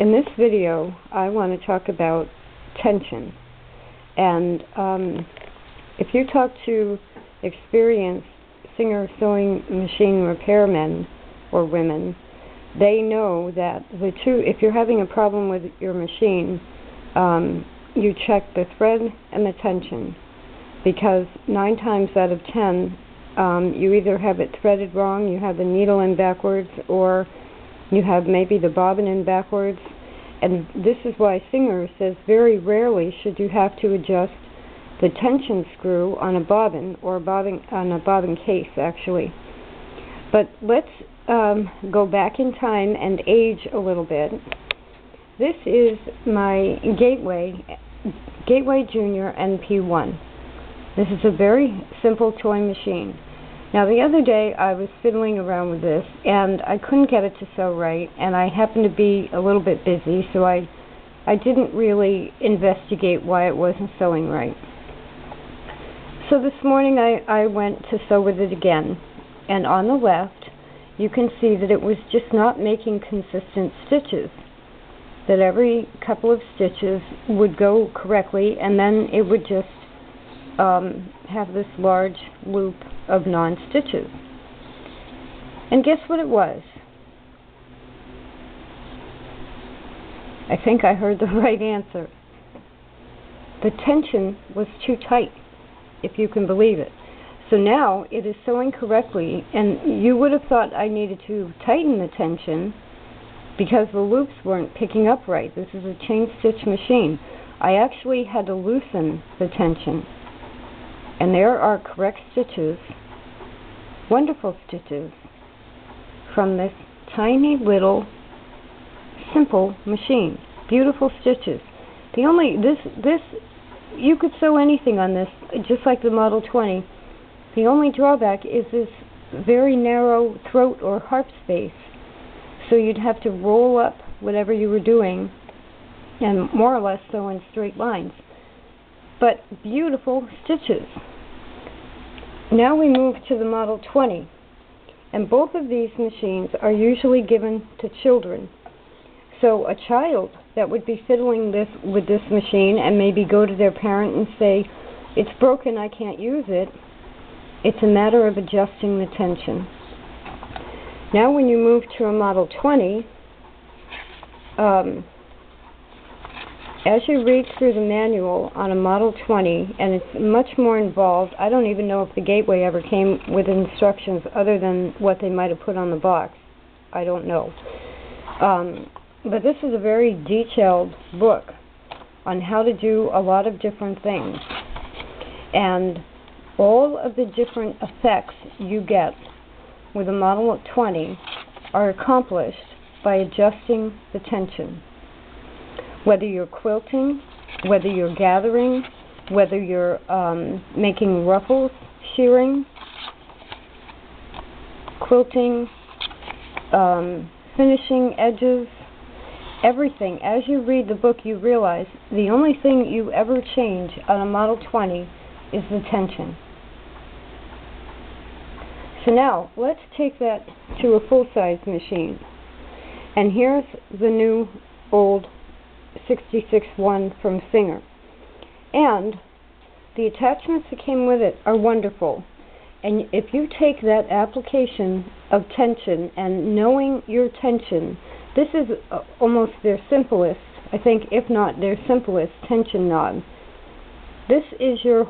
In this video, I want to talk about tension. And if you talk to experienced Singer sewing machine repairmen or women, they know that if you're having a problem with your machine, you check the thread and the tension, because 9 times out of 10, you either have it threaded wrong, you have the needle in backwards, or you have maybe the bobbin in backwards. And this is why Singer says very rarely should you have to adjust the tension screw on a bobbin, or on a bobbin case, actually. But let's go back in time and age a little bit. This is my Gateway Junior NP1. This is a very simple toy machine. Now, the other day I was fiddling around with this and I couldn't get it to sew right, and I happened to be a little bit busy, so I didn't really investigate why it wasn't sewing right. So this morning I went to sew with it again, and on the left you can see that it was just not making consistent stitches, that every couple of stitches would go correctly and then it would just have this large loop of non-stitches. And guess what it was? I think I heard the right answer. The tension was too tight, if you can believe it. So now it is sewing correctly, and you would have thought I needed to tighten the tension because the loops weren't picking up right. This is a chain stitch machine. I actually had to loosen the tension. And there are correct stitches, wonderful stitches, from this tiny little simple machine. Beautiful stitches. This you could sew anything on this, just like the Model 20. The only drawback is this very narrow throat or harp space. So you'd have to roll up whatever you were doing and more or less sew in straight lines. But beautiful stitches. Now we move to the Model 20, and both of these machines are usually given to children. So a child that would be fiddling with this machine and maybe go to their parent and say, "It's broken, I can't use it," it's a matter of adjusting the tension. Now when you move to a Model 20, as you read through the manual on a Model 20, and it's much more involved. I don't even know if the Gateway ever came with instructions other than what they might have put on the box. I don't know. But this is a very detailed book on how to do a lot of different things. And all of the different effects you get with a Model 20 are accomplished by adjusting the tension. Whether you're quilting, whether you're gathering, whether you're making ruffles, shearing, quilting, finishing edges, everything. As you read the book, you realize the only thing you ever change on a Model 20 is the tension. So now, let's take that to a full-size machine. And here's the new old 66-1 from Singer. And the attachments that came with it are wonderful. And if you take that application of tension and knowing your tension, this is almost their simplest, I think, if not their simplest tension knob. This is your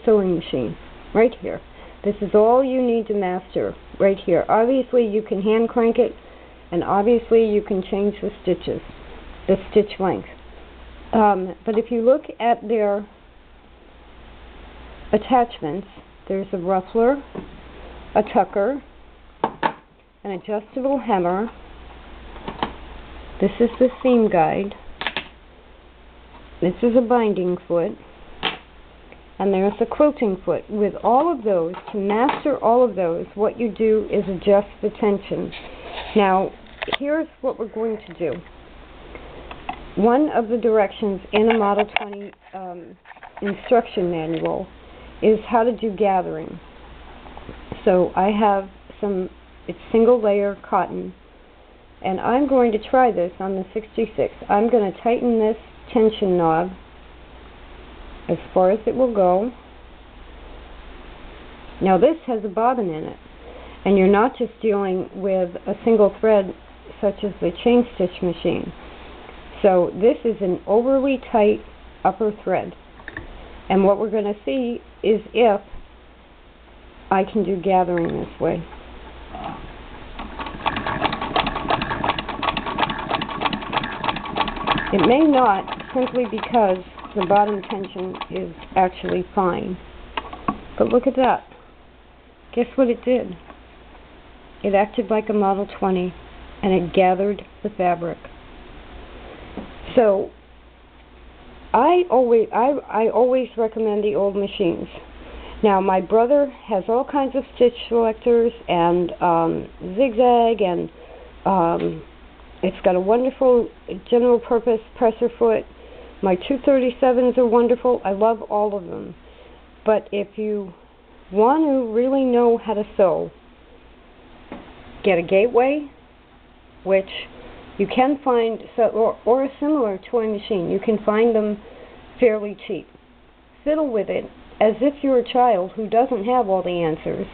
sewing machine right here. This is all you need to master right here. Obviously you can hand crank it, and obviously you can change the stitches, the stitch length. But if you look at their attachments, there's a ruffler, a tucker, an adjustable hammer. This is the seam guide. This is a binding foot. And there's a quilting foot. With all of those, to master all of those, what you do is adjust the tension. Now, here's what we're going to do. One of the directions in a Model 20 instruction manual is how to do gathering. So I have it's single layer cotton And I'm going to try this on the 66. I'm going to tighten this tension knob as far as it will go. Now this has a bobbin in it, and you're not just dealing with a single thread such as the chain stitch machine. So this is an overly tight upper thread. And what we're going to see is if I can do gathering this way. It may not, simply because the bottom tension is actually fine. But look at that. Guess what it did? It acted like a Model 20, and it gathered the fabric. So I always recommend the old machines. Now my brother has all kinds of stitch selectors and zigzag, and it's got a wonderful general purpose presser foot. My 237s are wonderful. I love all of them. But if you want to really know how to sew, get a Gateway, which you can find, or a similar toy machine. You can find them fairly cheap. Fiddle with it as if you're a child who doesn't have all the answers.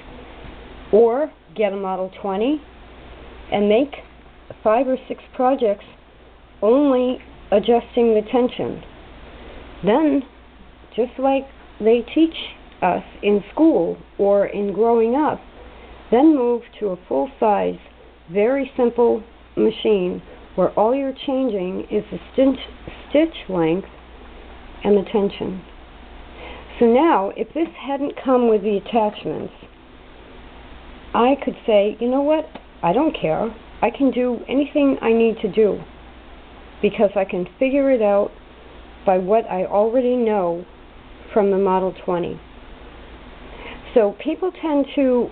Or get a Model 20 and make 5 or 6 projects only adjusting the tension. Then, just like they teach us in school or in growing up, then move to a full-size, very simple machine where all you're changing is the stitch length and the tension. So now, if this hadn't come with the attachments, I could say, you know what, I don't care. I can do anything I need to do because I can figure it out by what I already know from the Model 20. So people tend to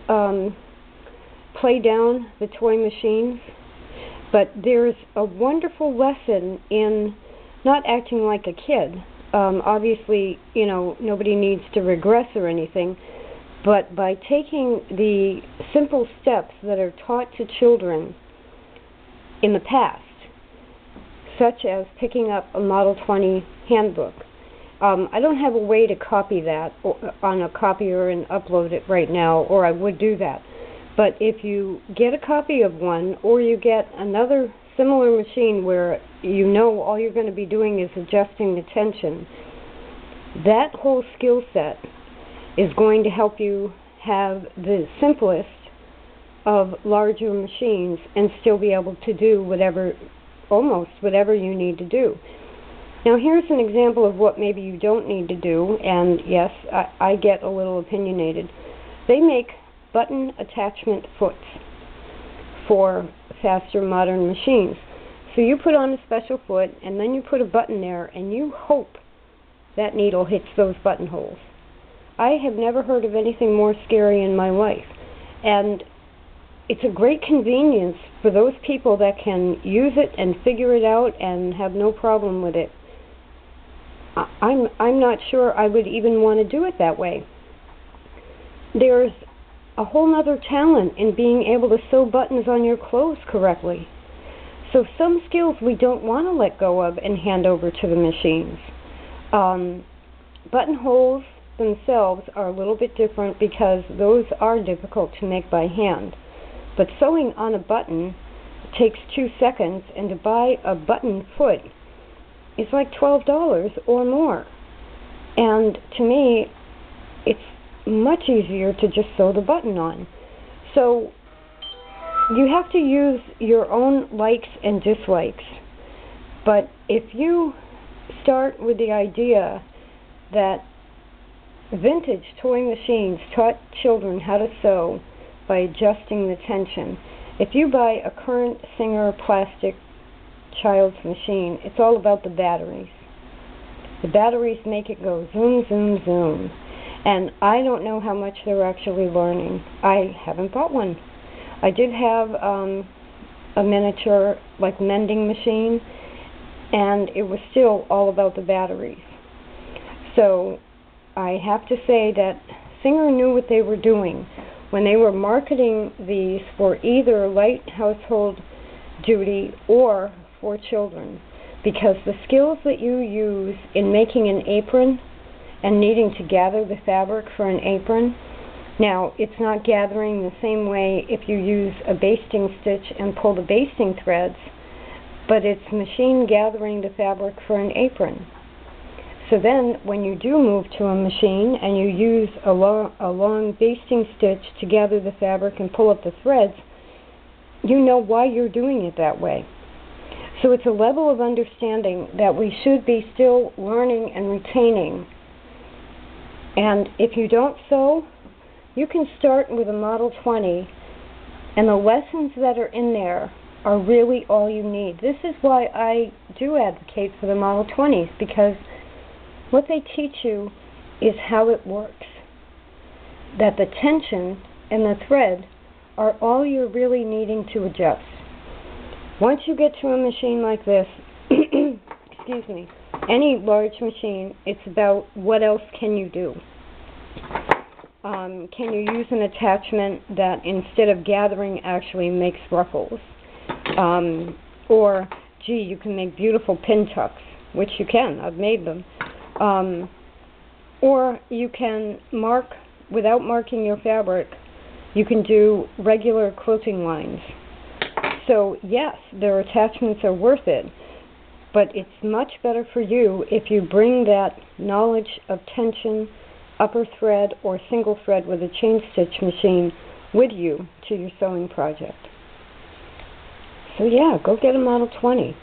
play down the toy machines, but there's a wonderful lesson in not acting like a kid. Obviously, you know, nobody needs to regress or anything, but by taking the simple steps that are taught to children in the past, such as picking up a Model 20 handbook. I don't have a way to copy that on a copier and upload it right now, or I would do that. But if you get a copy of one, or you get another similar machine where you know all you're going to be doing is adjusting the tension, that whole skill set is going to help you have the simplest of larger machines and still be able to do almost whatever you need to do. Now here's an example of what maybe you don't need to do, and yes, I get a little opinionated. They make button attachment foots for faster modern machines. So you put on a special foot, and then you put a button there, and you hope that needle hits those buttonholes. I have never heard of anything more scary in my life. And it's a great convenience for those people that can use it and figure it out and have no problem with it. I'm not sure I would even want to do it that way. There's a whole other talent in being able to sew buttons on your clothes correctly. So some skills we don't want to let go of and hand over to the machines. Buttonholes themselves are a little bit different because those are difficult to make by hand. But sewing on a button takes 2 seconds, and to buy a button foot is like $12 or more. And to me, it's much easier to just sew the button on. So you have to use your own likes and dislikes. But if you start with the idea that vintage toy machines taught children how to sew by adjusting the tension, if you buy a current Singer plastic child's machine, it's all about the batteries. The batteries make it go zoom, zoom, zoom. And I don't know how much they're actually learning. I haven't bought one. I did have a miniature, like, mending machine, and it was still all about the batteries. So I have to say that Singer knew what they were doing when they were marketing these for either light household duty or for children, because the skills that you use in making an apron and needing to gather the fabric for an apron, now it's not gathering the same way if you use a basting stitch and pull the basting threads, but it's machine gathering the fabric for an apron. So then when you do move to a machine and you use a long basting stitch to gather the fabric and pull up the threads, you know why you're doing it that way. So it's a level of understanding that we should be still learning and retaining. And if you don't sew, you can start with a Model 20, and the lessons that are in there are really all you need. This is why I do advocate for the Model 20s, because what they teach you is how it works. That the tension and the thread are all you're really needing to adjust. Once you get to a machine like this, excuse me, any large machine, it's about what else can you do. Can you use an attachment that instead of gathering actually makes ruffles? Or, gee, you can make beautiful pin tucks, which you can. I've made them. Or you can mark, without marking your fabric, you can do regular quilting lines. So yes, their attachments are worth it, but it's much better for you if you bring that knowledge of tension, upper thread, or single thread with a chain stitch machine with you to your sewing project. So yeah, go get a Model 20.